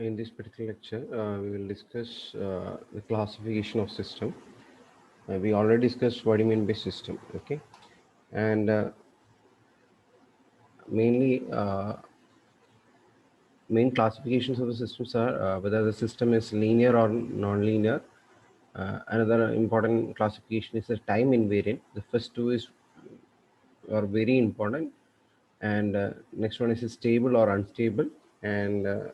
In this particular lecture, we will discuss the classification of system. We already discussed what do you mean by system, okay? And mainly, main classifications of the systems are whether the system is linear or non-linear. Another important classification is the time invariant. The first two are very important, and next one is stable or unstable, and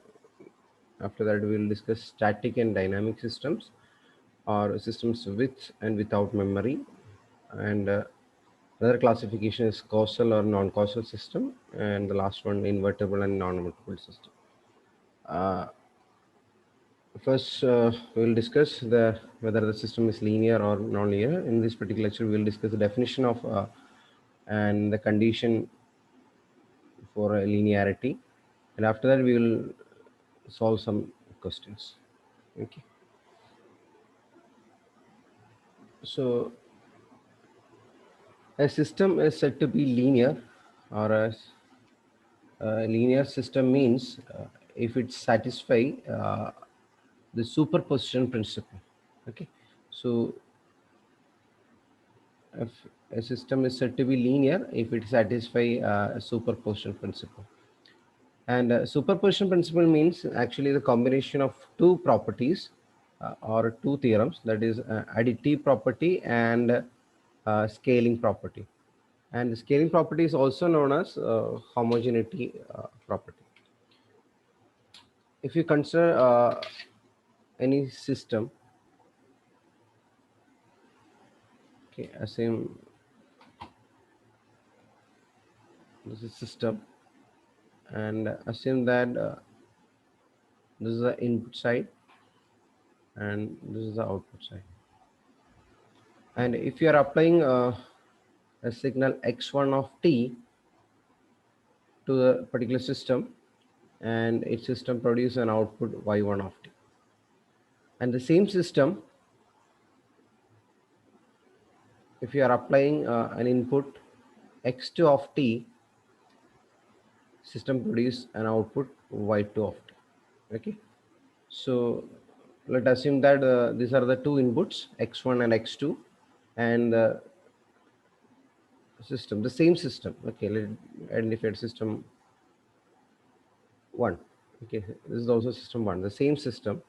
after that we will discuss static and dynamic systems, or systems with and without memory, and another classification is causal or non-causal system, and the last one invertible and non-invertible system. uh, First, we will discuss the whether the system is linear or non-linear. In this particular lecture, we will discuss the definition of and the condition for linearity, and after that, we will solve some questions. Okay. So, a system is said to be linear, or a linear system means if it satisfies the superposition principle. Okay. So, if a system is said to be linear if it satisfies a superposition principle. And superposition principle means actually the combination of two properties or two theorems, that is additive property and scaling property. And the scaling property is also known as homogeneity property. If you consider any system, okay, assume this is system, and assume that this is the input side and this is the output side. And if you are applying a signal x1 of t to a particular system, and its system produces an output y1 of t, and the same system, if you are applying an input x2 of t, system produces an output y2 of t. Okay, so let us assume that these are the two inputs x1 and x2, and the system, the same system. Okay, let identify system 1. Okay, this is also system 1, the same system.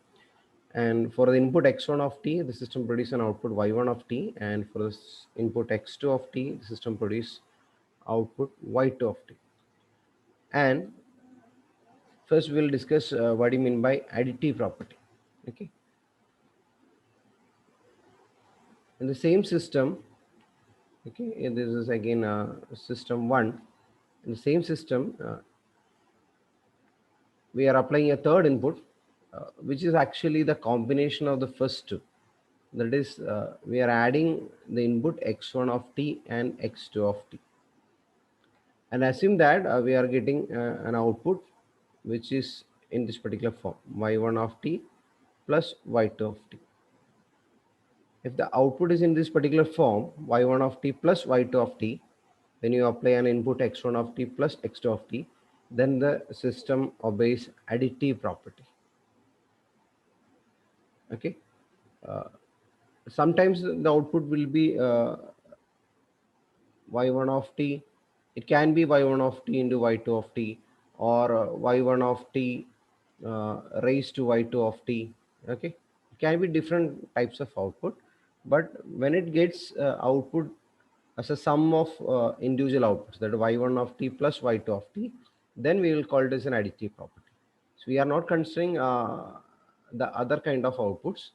And for the input x1 of t, the system produces an output y1 of t, and for this input x2 of t, the system produces output y2 of t. And first we will discuss what do you mean by additive property. Okay, in the same system, okay, and this is again system 1. In the same system, we are applying a third input, which is actually the combination of the first two. That is, we are adding the input x1 of t and x2 of t, and assume that we are getting an output which is in this particular form, y1 of t plus y2 of t. If the output is in this particular form, y1 of t plus y2 of t, when you apply an input x1 of t plus x2 of t, then the system obeys additive property. Okay, uh, sometimes the output will be y1 of t. It can be y1 of t into y2 of t, or y1 of t raised to y2 of t. Okay, it can be different types of output, but when it gets output as a sum of individual outputs, that y1 of t plus y2 of t, then we will call it as an additive property. So we are not considering the other kind of outputs,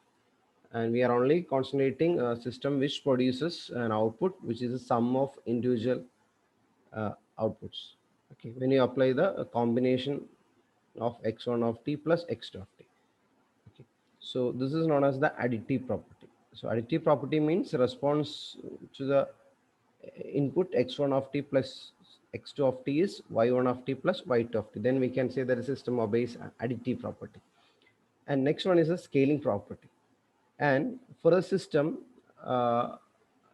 and we are only concentrating a system which produces an output which is a sum of individual outputs. Okay, when you apply the combination of x1 of t plus x2 of t. Okay, so this is known as the additive property. So additive property means response to the input x1 of t plus x2 of t is y1 of t plus y2 of t. Then we can say that the system obeys additive property. And next one is a scaling property. And for the system,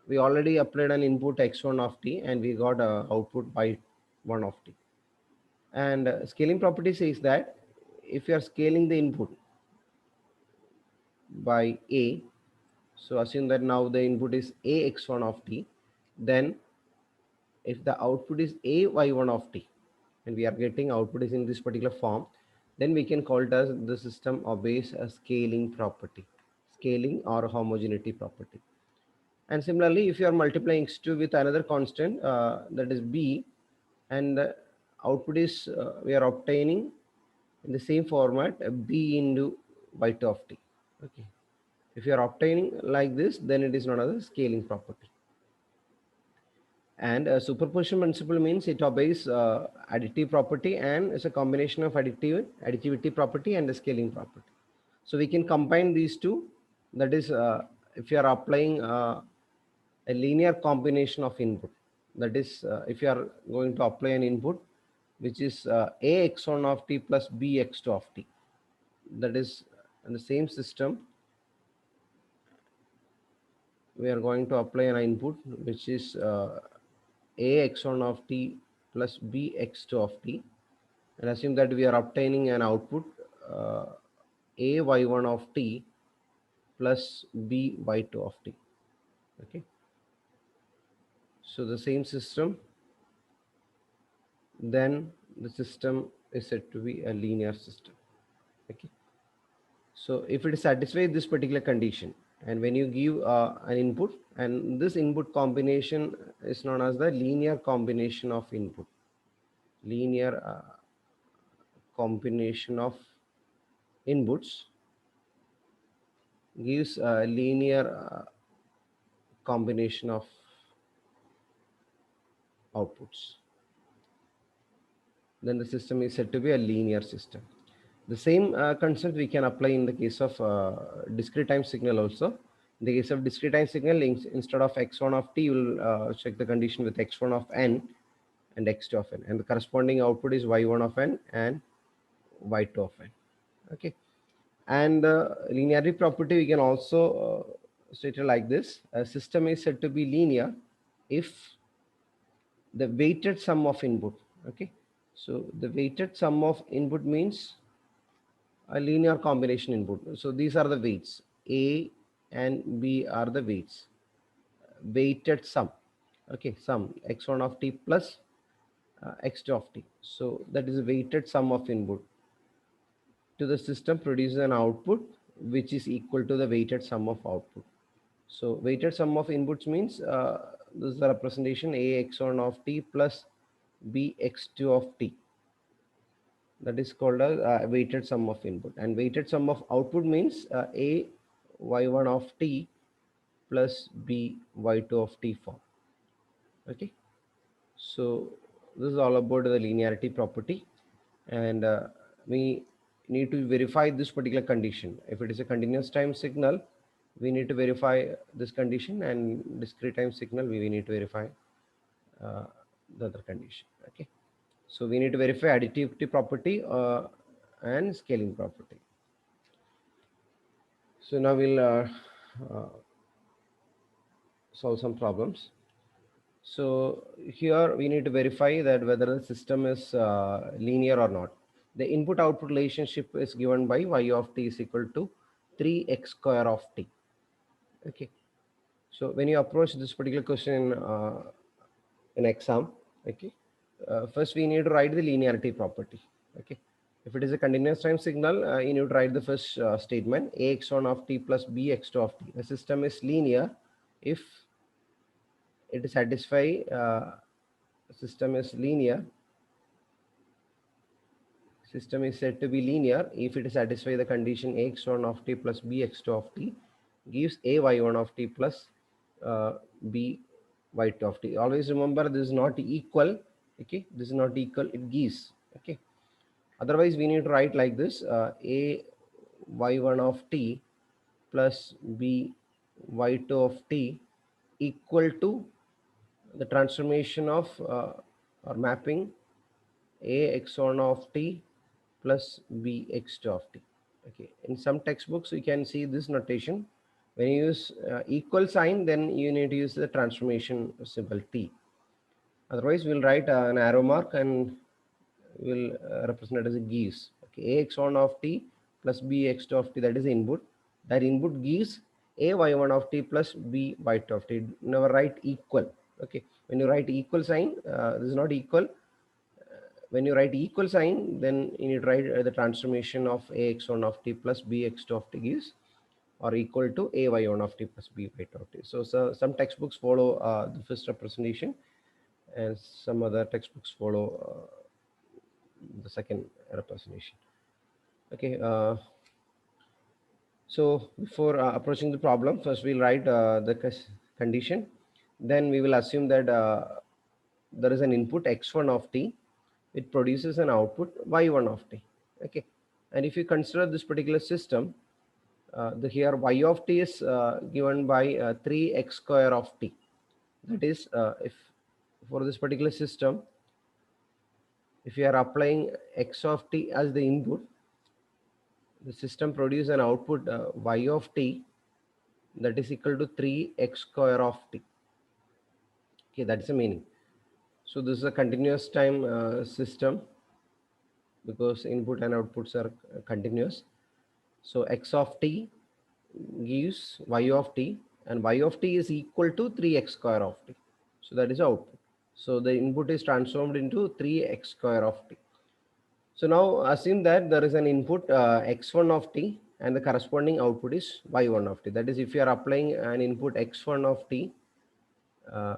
we already applied an input x1 of t and we got a output y1 of t. And scaling property says that if you are scaling the input by a, so assume that now the input is a x1 of t, then if the output is a y1 of t, and we are getting output is in this particular form, then we can call it as the system obeys a scaling property, scaling or homogeneity property. And similarly, if you are multiplying x2 with another constant, that is b, and the output is we are obtaining in the same format b into y2 of t. Okay, if you are obtaining like this, then it is known as a scaling property. And superposition principle means it obeys additive property, and it's a combination of additivity property and the scaling property. So we can combine these two. That is, if you are applying a linear combination of input, that is, if you are going to apply an input which is a x1 of t plus b x2 of t, that is in the same system, we are going to apply an input which is a x1 of t plus b x2 of t, and assume that we are obtaining an output uh, a y1 of t plus b y2 of t. Okay, so the same system, then the system is said to be a linear system. Okay, so if it satisfies this particular condition, and when you give an input, and this input combination is known as the linear combination of input, linear combination of inputs gives a linear combination of outputs, then the system is said to be a linear system. The same concept we can apply in the case of discrete time signal also. In the case of discrete time signal, instead of x1 of t, you will check the condition with x1 of n and x2 of n, and the corresponding output is y1 of n and y2 of n. Okay, and linearity property we can also state it like this: a system is said to be linear if the weighted sum of input. Okay, so the weighted sum of input means a linear combination input. So these are the weights, a and b are the weights, weighted sum. Okay, sum x1 of t plus x2 of t, so that is a weighted sum of input to the system produces an output which is equal to the weighted sum of output. So weighted sum of inputs means this is the representation a x1 of t plus b x2 of t, that is called a weighted sum of input. And weighted sum of output means a y1 of t plus b y2 of t form. Okay, so this is all about the linearity property, and we need to verify this particular condition. If it is a continuous time signal, we need to verify this condition, and discrete time signal we need to verify uh, the other condition. Okay, so we need to verify additivity property and scaling property. So now we'll uh, solve some problems. So here we need to verify that whether the system is linear or not. The input output relationship is given by y of t is equal to 3x square of t. Okay, so when you approach this particular question in exam, okay, first we need to write the linearity property. Okay, if it is a continuous time signal, you need to write the first statement ax1 of t plus bx2 of t. The system is linear if it satisfy system is linear system is said to be linear if it satisfy the condition x1 of t plus bx2 of t gives a y1 of t plus b y2 of t. Always remember this is not equal. Okay, this is not equal, it gives. Okay, otherwise we need to write like this: a y1 of t plus b y2 of t equal to the transformation of or mapping a x1 of t plus b x2 of t. Okay, in some textbooks you can see this notation. When you use equal sign, then you need to use the transformation symbol t. Otherwise we'll write an arrow mark and will represent it as a gives. Okay, Okay, ax1 of t plus bx2 of t, that is the input. That input gives a y1 of t plus b y2 of t. Never write equal. Okay, when you write equal sign, this is not equal. When you write equal sign, then you need to write the transformation of ax1 of t plus bx2 of t gives or equal to a y1 of t plus b y2 of t. So some textbooks follow the first representation, and some other textbooks follow the second representation. Okay, so before approaching the problem, first we'll write the condition. Then we will assume that there is an input x1 of t. It produces an output y1 of t. Okay, and if you consider this particular system, the here y of t is given by 3x square of t. That is, if for this particular system, if you are applying x of t as the input, the system produces an output y of t that is equal to 3x square of t. Okay, that's the meaning. So this is a continuous time system because input and outputs are continuous. So x of t gives y of t, and y of t is equal to 3x square of t. So that is output. So the input is transformed into 3x square of t. So now assume that there is an input x1 of t and the corresponding output is y1 of t. That is, if you are applying an input x1 of t, uh,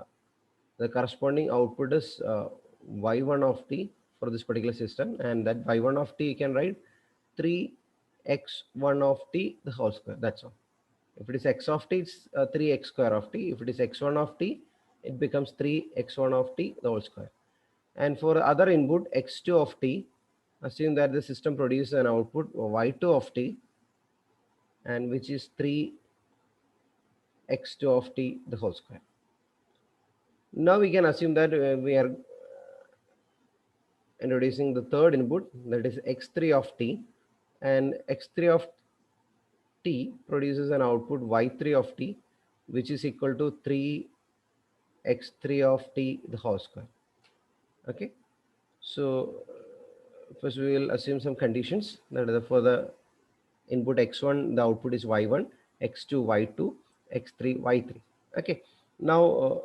the corresponding output is y1 of t for this particular system, and that y1 of t you can write 3x1 of t the whole square. That's all. If it is x of t, it's 3x square of t. If it is x1 of t, it becomes 3x1 of t the whole square. And for other input x2 of t, assume that the system produces an output y2 of t, and which is 3x2 of t the whole square. Now we can assume that we are introducing the third input, that is x3 of t, and x3 of t produces an output y3 of t, which is equal to 3x3 of t the whole square. Okay, so first we will assume some conditions, that is for the input x1 the output is y1, x2 y2, x3 y3. Okay, now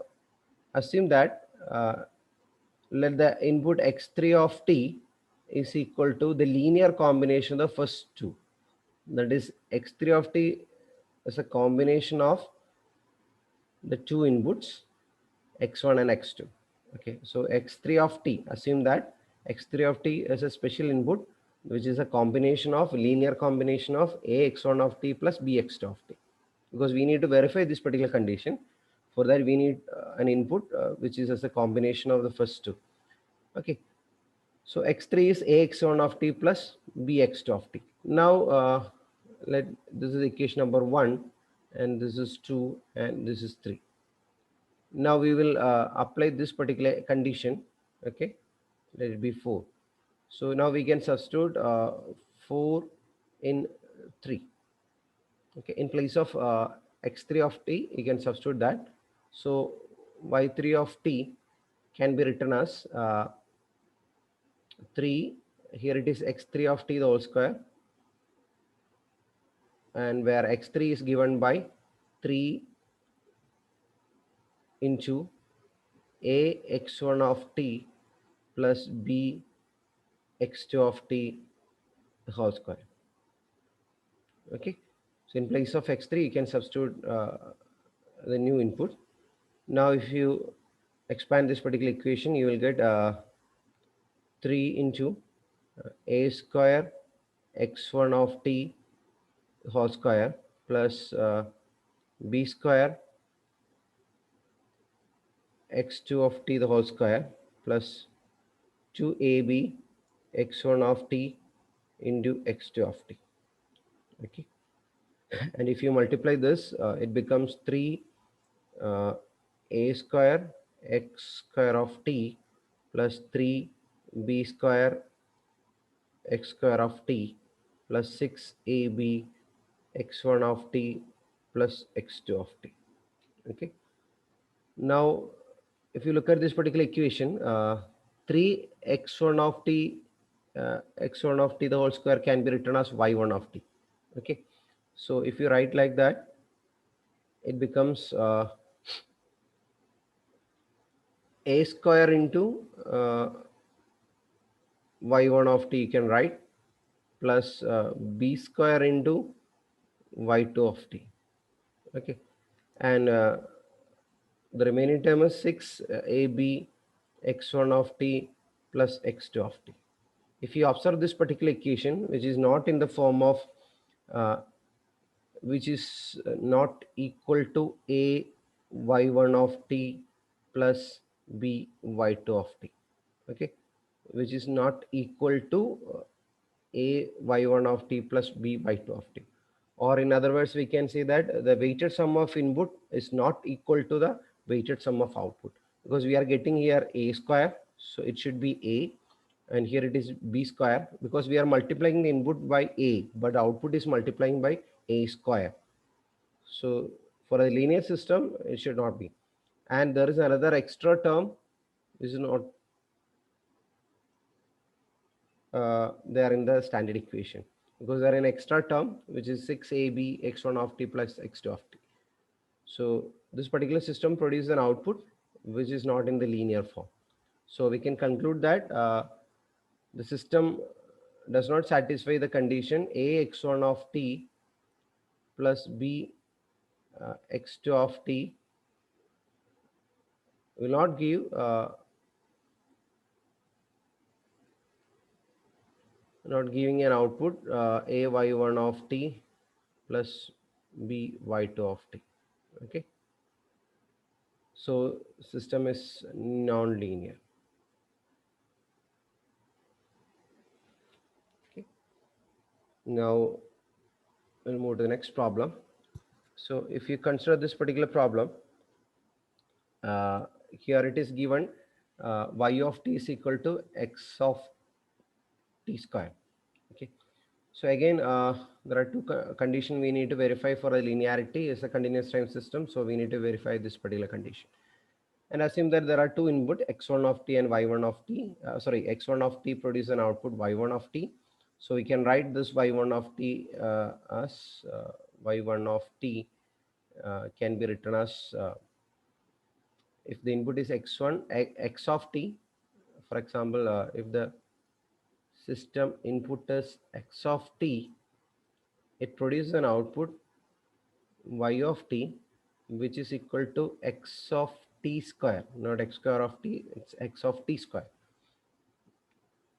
assume that let the input x3 of t is equal to the linear combination of the first two. That is, x3 of t is a combination of the two inputs x1 and x2. Okay, so x3 of t, assume that x3 of t is a special input which is a combination of linear combination of ax1 of t plus bx2 of t, because we need to verify this particular condition. For that we need an input which is as a combination of the first two. Okay, so x3 is ax1 of t plus bx2 of t. Now let this is equation number 1, and this is 2, and this is 3. Now we will apply this particular condition. Okay, let it be 4. So now we can substitute 4 in 3. Okay, in place of x3 of t you can substitute that. So y3 of t can be written as 3, here it is x3 of t the whole square, and where x3 is given by 3 into a x1 of t plus b x2 of t the whole square. Okay, so in place of x3 you can substitute the new input. Now if you expand this particular equation, you will get 3 into a square x1 of t whole square plus b square x2 of t the whole square plus 2ab x1 of t into x2 of t. Okay, and if you multiply this, it becomes 3 uh, a square x square of t plus 3 b square x square of t plus 6ab x1 of t plus x2 of t. Okay, now if you look at this particular equation, 3x1 of t x1 of t the whole square can be written as y1 of t. Okay, so if you write like that, it becomes a square into y1 of t, you can write, plus b square into y2 of t. Okay, and the remaining term is 6 ab x1 of t plus x2 of t. If you observe this particular equation, which is not in the form of uh, which is not equal to a y1 of t plus b y2 of t. Okay, which is not equal to a y1 of t plus b y2 of t, or in other words we can say that the weighted sum of input is not equal to the weighted sum of output, because we are getting here a square, so it should be a, and here it is b square, because we are multiplying the input by a but the output is multiplying by a square. So for a linear system it should not be, and there is another extra term which is not there in the standard equation, because there is an extra term which is 6ab x1 of t plus x2 of t. So this particular system produces an output which is not in the linear form. So we can conclude that the system does not satisfy the condition a x1 of t plus b x2 of t will not give not giving an output a y1 of t plus b y2 of t. Okay, so system is non-linear. Okay, now we'll move to the next problem. So if you consider this particular problem, here it is given y of t is equal to x of t square. Okay, so again there are two conditions we need to verify for a linearity. Is a continuous time system, so we need to verify this particular condition and assume that there are two input x1 of t and y1 of t. Sorry, x1 of t produce an output y1 of t, so we can write this y1 of t as y1 of t can be written as if the input is x1 x of t. For example, if the system input is x of t, it produces an output y of t which is equal to x of t square, not x square of t, it's x of t square.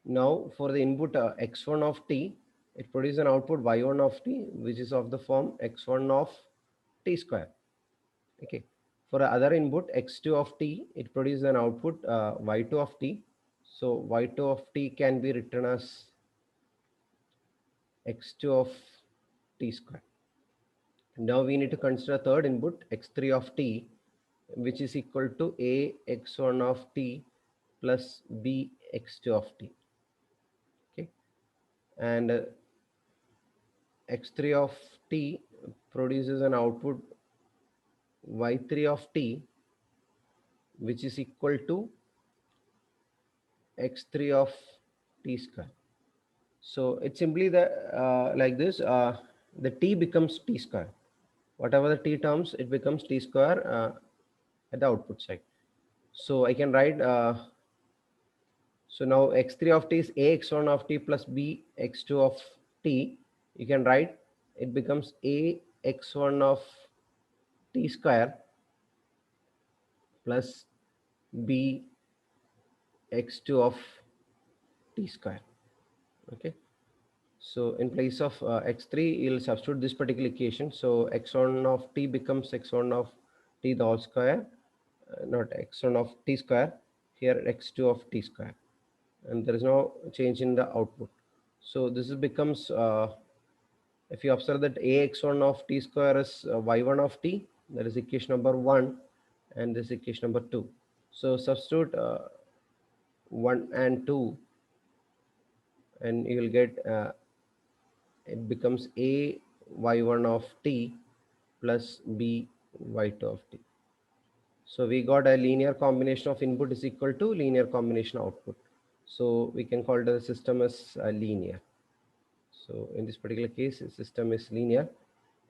Now for the input x1 of t, it produces an output y1 of t which is of the form x1 of t square. Okay, for other input x2 of t, it produces an output y2 of t, so y2 of t can be written as x2 of t square. Now we need to consider third input x3 of t which is equal to a x1 of t plus b x2 of t. Okay, and x3 of t produces an output y3 of t which is equal to x3 of t square. So it's simply the like this, the t becomes t square, whatever the t terms it becomes t square at the output side. So I can write so now x3 of t is a x1 of t plus b x2 of t. You can write it becomes a x1 of t square plus b x2 of t square. Okay, so in place of x3 you'll substitute this particular equation, so x1 of t becomes x1 of t the whole square, not x1 of t square, here x2 of t square, and there is no change in the output. So this becomes if you observe that ax1 of t square is y1 of t, that is equation number 1, and this equation number 2. So substitute 1 and 2 and you will get it becomes a y1 of t plus b y2 of t. So we got a linear combination of input is equal to linear combination output. So we can call the system as linear. So in this particular case, the system is linear.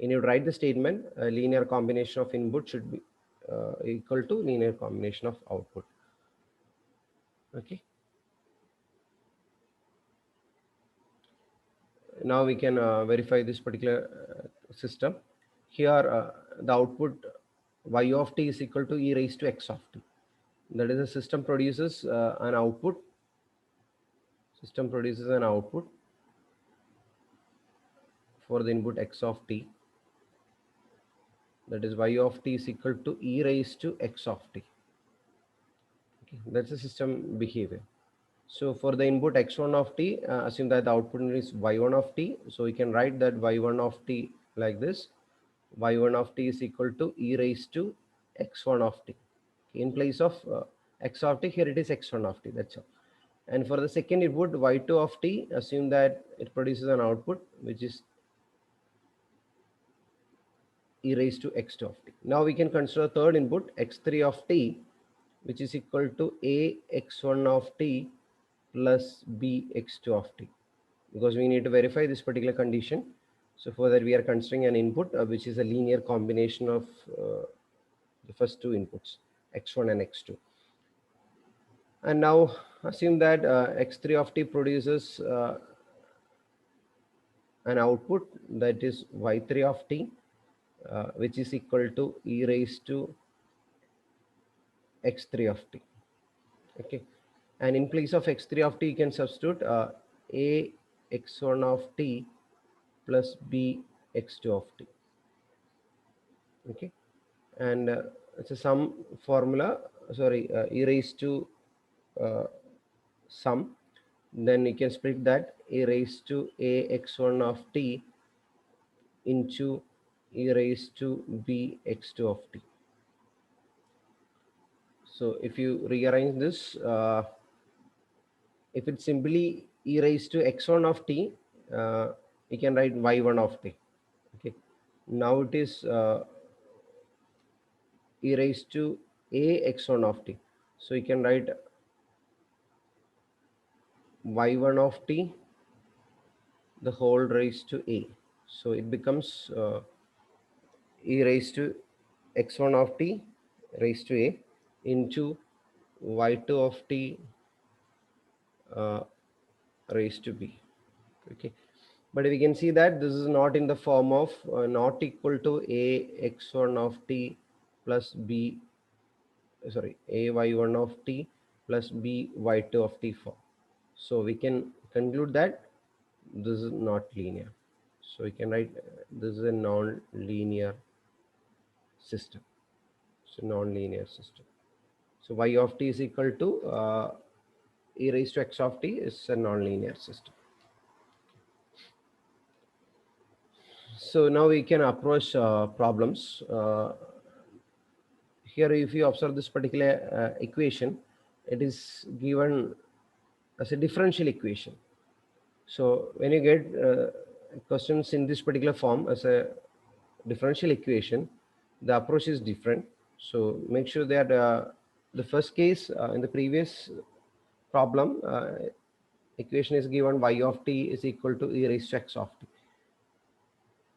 And you write the statement, a linear combination of input should be equal to linear combination of output. Okay. Now we can verify this particular system. Here the output y of t is equal to e raised to x of t. That is, the system produces an output. System produces an output for the input x of t. That is, y of t is equal to e raised to x of t. Okay, that's the system behavior. So for the input x1 of t, assume that the output is y1 of t. So we can write that y1 of t like this. Y1 of t is equal to e raised to x1 of t. In place of x of t, here it is x1 of t. That's all. And for the second input y2 of t, assume that it produces an output which is e raised to x2 of t. Now we can consider third input x3 of t, which is equal to a x1 of t plus b x2 of t, because we need to verify this particular condition. So for that we are considering an input which is a linear combination of the first two inputs, x1 and x2. And now assume that x3 of t produces an output that is y3 of t, which is equal to e raised to x3 of t. Okay, and in place of x3 of t you can substitute a x1 of t plus b x2 of t. Okay, and it's a sum formula, sorry, e raised to uh, sum, then you can split that e raised to a x1 of t into e raised to b x2 of t. So if you rearrange this, if it's simply e raised to x1 of t, you can write y1 of t. Okay, now it is e raised to a x1 of t, so you can write y1 of t the whole raised to a, so it becomes e raised to x1 of t raised to a into y2 of t uh, raised to b. Okay, but we can see that this is not in the form of not equal to a x1 of t plus b, sorry, a y1 of t plus b y2 of t form. So we can conclude that this is not linear. So we can write this is a non-linear system. So non-linear system. So y of t is equal to e raised to x of t is a non-linear system. So now we can approach problems. Here if you observe this particular equation, it is given as a differential equation. So when you get questions in this particular form as a differential equation, the approach is different. So make sure that the first case in the previous problem, equation is given y of t is equal to e raised to x of t.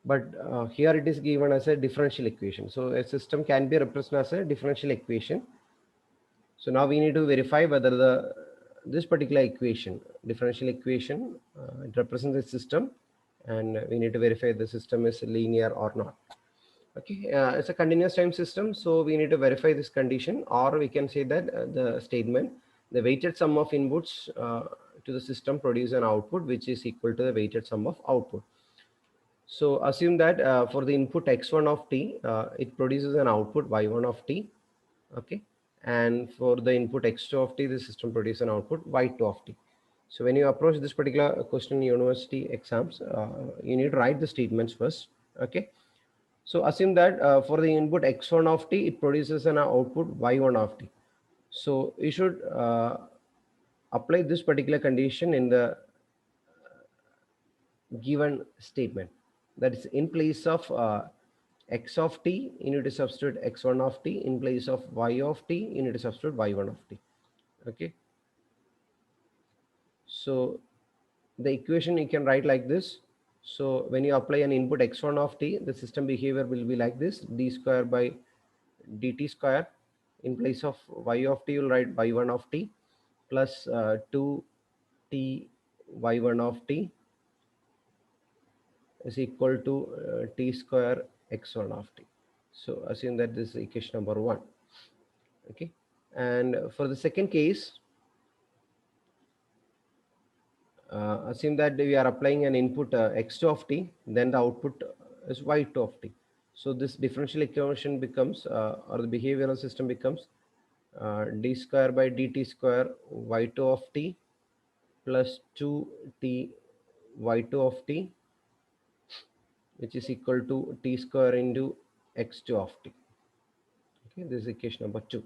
But here it is given as a differential equation. So a system can be represented as a differential equation. So now we need to verify whether this particular equation, differential equation, it represents a system, and we need to verify the system is linear or not. Okay, it's a continuous time system, so we need to verify this condition, or we can say that the statement, the weighted sum of inputs to the system produce an output which is equal to the weighted sum of output. So assume that for the input x1 of t, it produces an output y1 of t. Okay, and for the input x2 of t, the system produces an output y2 of t. So when you approach this particular question in university exams, you need to write the statements first. Okay, so assume that for the input x1 of t, it produces an output y1 of t. So you should apply this particular condition in the given statement. That is, in place of x of t, you need to substitute x1 of t. In place of y of t, you need to substitute y1 of t. Okay. So the equation you can write like this. So when you apply an input x1 of t, the system behavior will be like this: d square by dt square. In place of y of t, you'll write y1 of t plus 2t y1 of t is equal to t square x1 of t. So assume that this is equation number 1. Okay, and for the second case, assume that we are applying an input x2 of t, then the output is y2 of t. So this differential equation becomes, or the behavioral system becomes, d square by dt square y2 of t plus 2t y2 of t, which is equal to t square into x2 of t. Okay, this is equation number 2.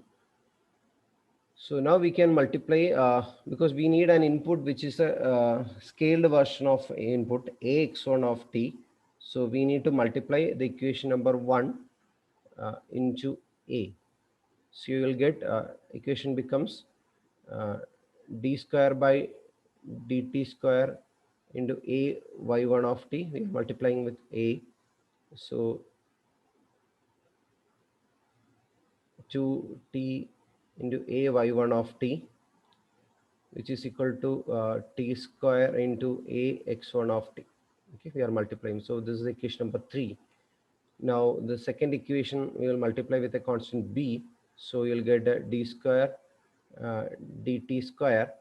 So now we can multiply, because we need an input which is a scaled version of input ax1 of t. So we need to multiply the equation number 1 into a. So you will get, equation becomes uh, d square by dt square into a y1 of t. We are multiplying with a. So 2t into a y1 of t, which is equal to t square into a x1 of t. Okay, we are multiplying. So this is equation number 3. Now the second equation we will multiply with a constant b. So you'll get d square uh, dt square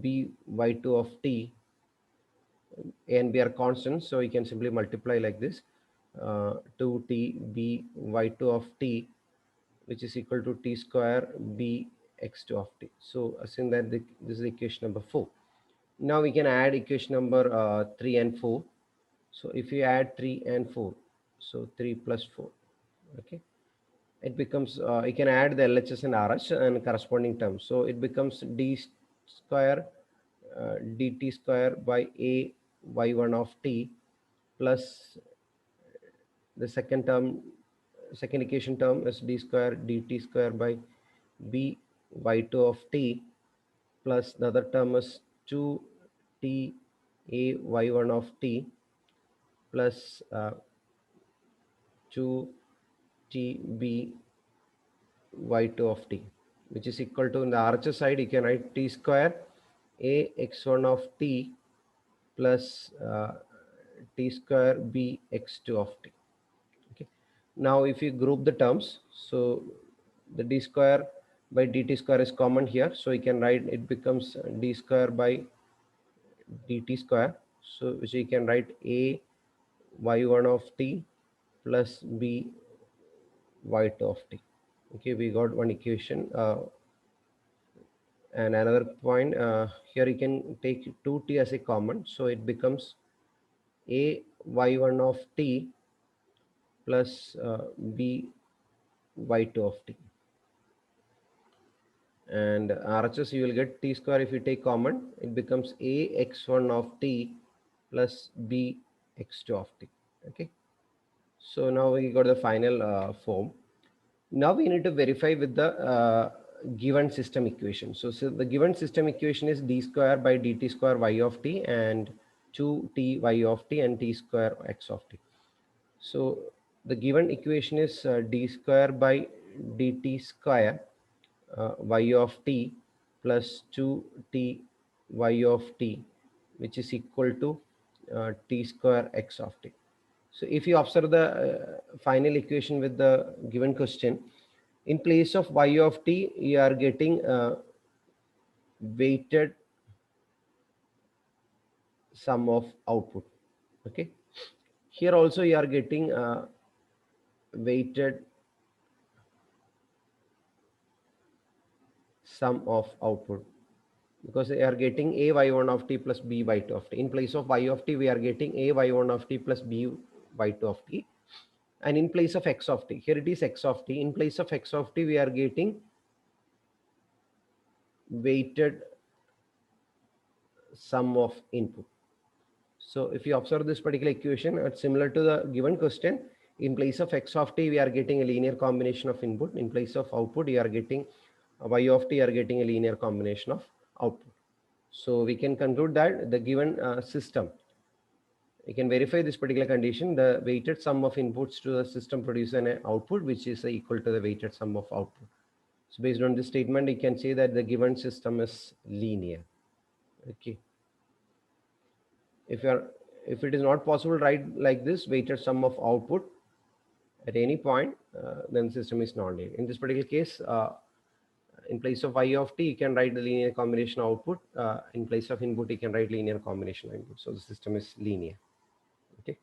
b y2 of t. A and b are constants, so you can simply multiply like this: 2t b y2 of t, which is equal to t square b x2 of t. So assume that this is equation number 4. Now we can add equation number 3 and 4. So if you add 3 and 4, so 3 plus 4, okay, it becomes, you can add the LHS and RH and corresponding terms. So it becomes d square dt square by a y1 of t plus the second equation term is d square dt square by b y2 of t plus the other term is 2t a y1 of t plus 2t b y2 of t, which is equal to, in the RHS side you can write t square a x1 of t plus t square b x2 of t. Okay, now if you group the terms, so the d square by dt square is common here, so you can write it becomes d square by dt square. So which you can write a y1 of t plus b y2 of t. Okay, we got one equation. And another point, here you can take 2t as a common, so it becomes a y1 of t plus b y2 of t. And RHS you will get t square, if you take common it becomes a x1 of t plus b x2 of t. Okay, so now we got the final form. Now we need to verify with the given system equation. So the given system equation is d square by dt square y of t and 2t y of t and t square x of t. So the given equation is d square by dt square y of t plus 2t y of t, which is equal to t square x of t. So if you observe the final equation with the given question, in place of y of t, you are getting weighted sum of output. Okay. Here also you are getting weighted sum of output, because we are getting a y1 of t plus b y2 of t. In place of y of t, we are getting a y1 of t plus b y2 of t. And in place of x of t, here it is x of t. In place of x of t, we are getting weighted sum of input. So if you observe this particular equation, it's similar to the given question. In place of x of t, we are getting a linear combination of input. In place of output, you are getting y of t, you are getting a linear combination of output. So we can conclude that the given system, we can verify this particular condition, the weighted sum of inputs to the system produces an output which is equal to the weighted sum of output. So based on this statement, you can say that the given system is linear. Okay. If you are, if it is not possible to write like this, weighted sum of output at any point, then system is non-linear. In this particular case, in place of y of t, you can write the linear combination output. In place of input, you can write linear combination input. So the system is linear. Okay.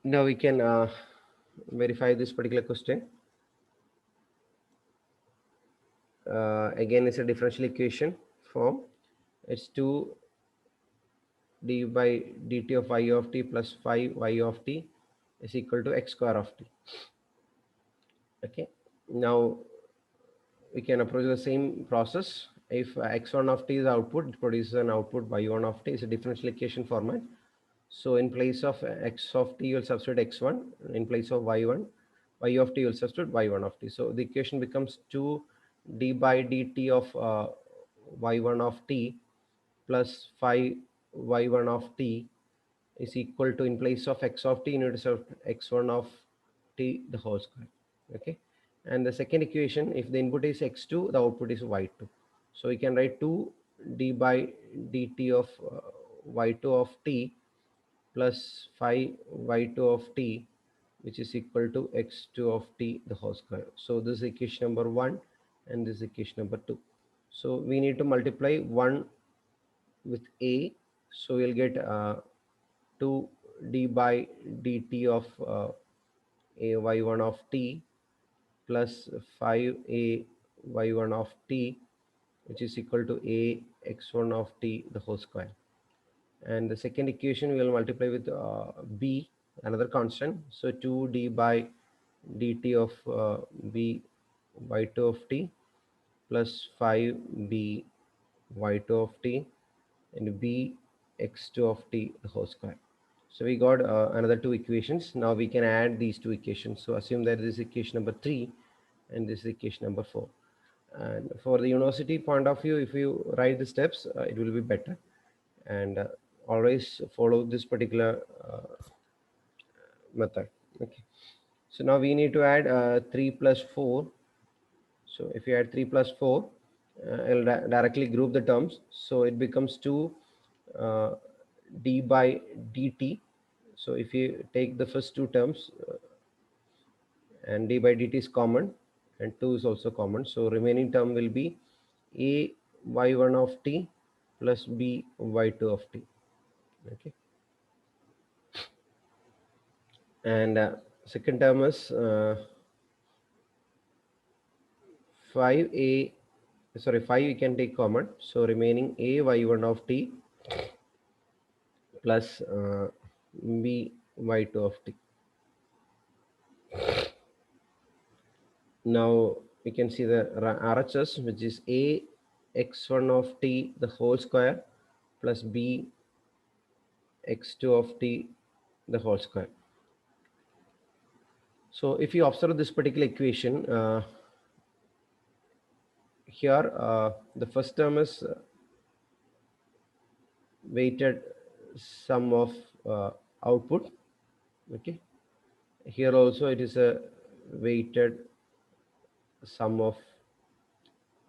Now we can verify this particular question. Again, it's a differential equation form. It's 2 d by dt of y of t plus 5 y of t is equal to x square of t. Okay. Now we can approach the same process. If x1 of t is output, it produces an output y1 of t. It's a differential equation format. So in place of x of t, you will substitute x1. In place of y1, y of t, you will substitute y1 of t. So the equation becomes 2 d by dt of y1 of t plus 5 y1 of t is equal to, in place of x of t, you need to substitute x1 of t the whole square. Okay. And the second equation, if the input is x2, the output is y2. So we can write 2 d by dt of y2 of t plus 5 y2 of t, which is equal to x2 of t the whole square. So this is equation number 1 and this is equation number 2. So we need to multiply 1 with a. So we'll get 2 d by dt of a y1 of t plus 5a y1 of t, which is equal to a x1 of t the whole square. And the second equation we will multiply with b, another constant. So 2 d by dt of b y2 of t plus 5b y2 of t and b x2 of t the whole square. So we got another two equations. Now we can add these two equations. So assume that this is equation number 3 and this is equation number 4. And for the university point of view, if you write the steps, it will be better. And always follow this particular method. Okay. So now we need to add 3 plus 4. So if you add 3 plus 4, I'll directly group the terms. So it becomes 2 uh, d by dt. So if you take the first two terms, and d by dt is common and 2 is also common. So remaining term will be a y1 of t plus b y2 of t. Okay. And second term is 5a, sorry, 5 you can take common. So remaining a y1 of t plus b y2 of t. Now we can see the RHS, which is a x1 of t the whole square plus b x2 of t the whole square. So if you observe this particular equation, here the first term is weighted sum of output. Okay. Here also it is a weighted sum of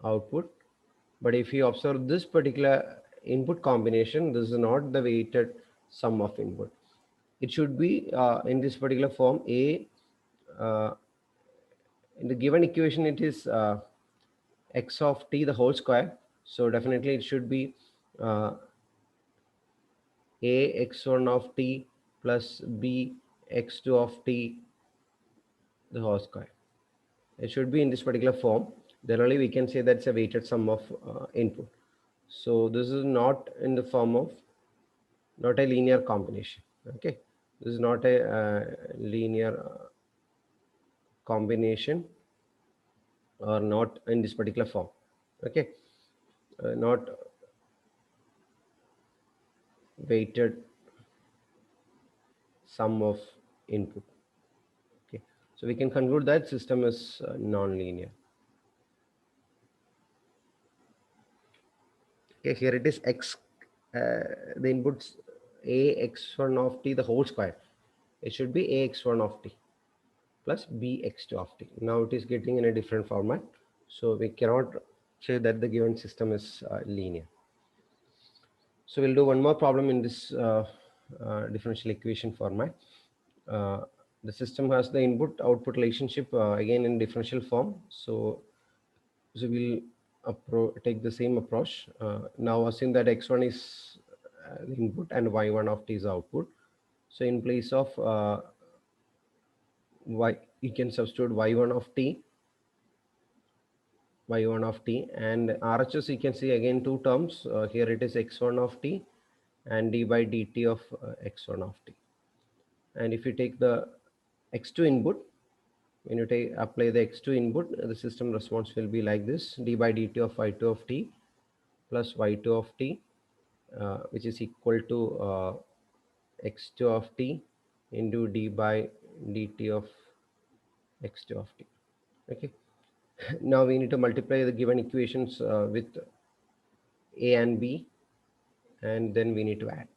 output. But if you observe this particular input combination, this is not the weighted sum of input. It should be in this particular form a, in the given equation it is x of t the whole square. So definitely it should be uh, a x1 of t plus b x2 of t the whole square. It should be in this particular form. Then only we can say that's a weighted sum of input. So this is not in the form of, not a linear combination. Okay, this is not a linear combination, or not in this particular form. Okay, not weighted sum of input. Okay, So we can conclude that system is non-linear. Okay, here it is x, the inputs a x1 of t the whole square. It should be a x1 of t plus b x2 of t. Now it is getting in a different format, so we cannot say that the given system is linear. So we'll do one more problem in this differential equation format. Uh, the system has the input output relationship again in differential form. So we'll take the same approach. Now assume that x1 is the input and y1 of t is output. So in place of y, you can substitute y1 of t, y1 of t, and RHS you can see again two terms. Here it is x1 of t and d by dt of x1 of t. And if you take the x2 input, when you apply the x2 input, the system response will be like this: d by dt of y2 of t plus y2 of t, which is equal to x2 of t into d by dt of x2 of t. Okay. Now we need to multiply the given equations with a and b, and then we need to add.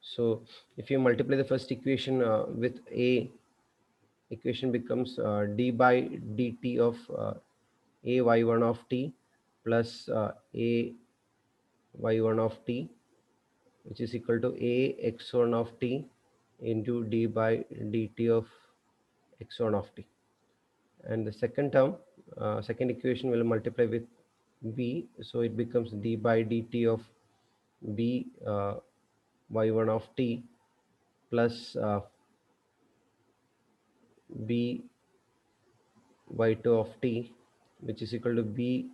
So if you multiply the first equation with a, equation becomes d by dt of a y1 of t plus a y1 of t, which is equal to a x1 of t into d by dt of x1 of t. And the second term, second equation will multiply with b, so it becomes d by dt of b y1 of t plus b y2 of t, which is equal to b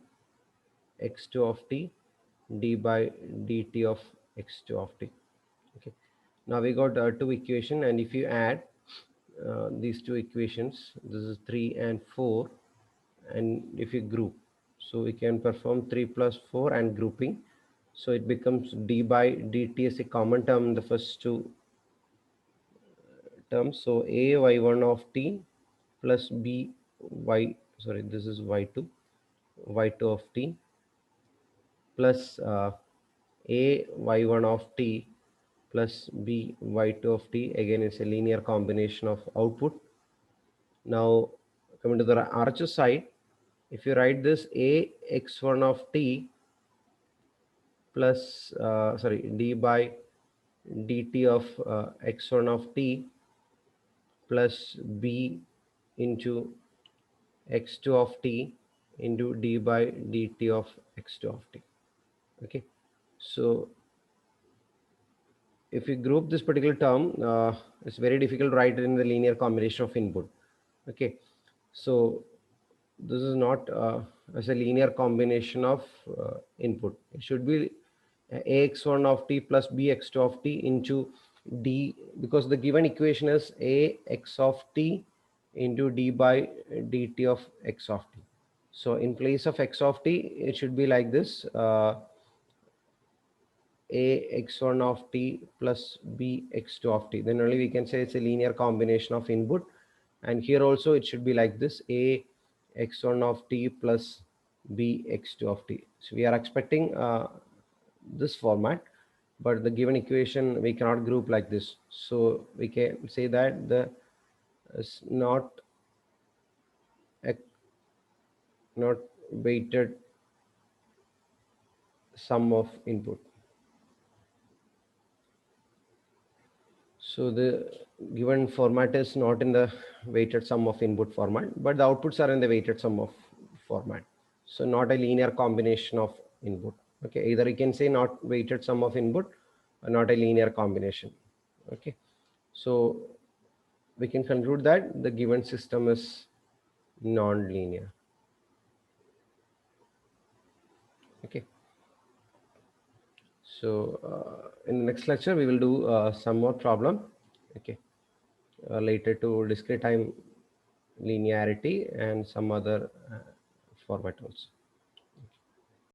x2 of t d by dt of x2 of t. Okay, now we got two equation, and if you add these two equations, this is 3 and 4, and if you group, so we can perform 3 plus 4 and grouping, so it becomes d by dt as a common term in the first two terms. So a y1 of t plus b y, sorry, this is y2 of t plus a y1 of t plus b y2 of t. Again, it's a linear combination of output. Now coming to the RHS side, if you write this a x1 of t plus sorry, d by dt of x1 of t plus b into x2 of t into d by dt of x2 of t. Okay, so if you group this particular term, it's very difficult to write it in the linear combination of input. Okay, so this is not as a linear combination of input. It should be ax1 of t plus bx2 of t into d, because the given equation is ax of t into d by dt of x of t. So in place of x of t, it should be like this: a x1 of t plus b x2 of t. Then only we can say it's a linear combination of input. And here also it should be like this: a x1 of t plus b x2 of t. So we are expecting this format, but the given equation we cannot group like this. So we can say that the is not a not weighted sum of input. So the given format is not in the weighted sum of input format, but the outputs are in the weighted sum of format. So not a linear combination of input. Okay, either you can say not weighted sum of input or not a linear combination. Okay, so we can conclude that the given system is non-linear. Okay, so in the next lecture we will do some more problem. Okay, related to discrete time linearity and some other format also.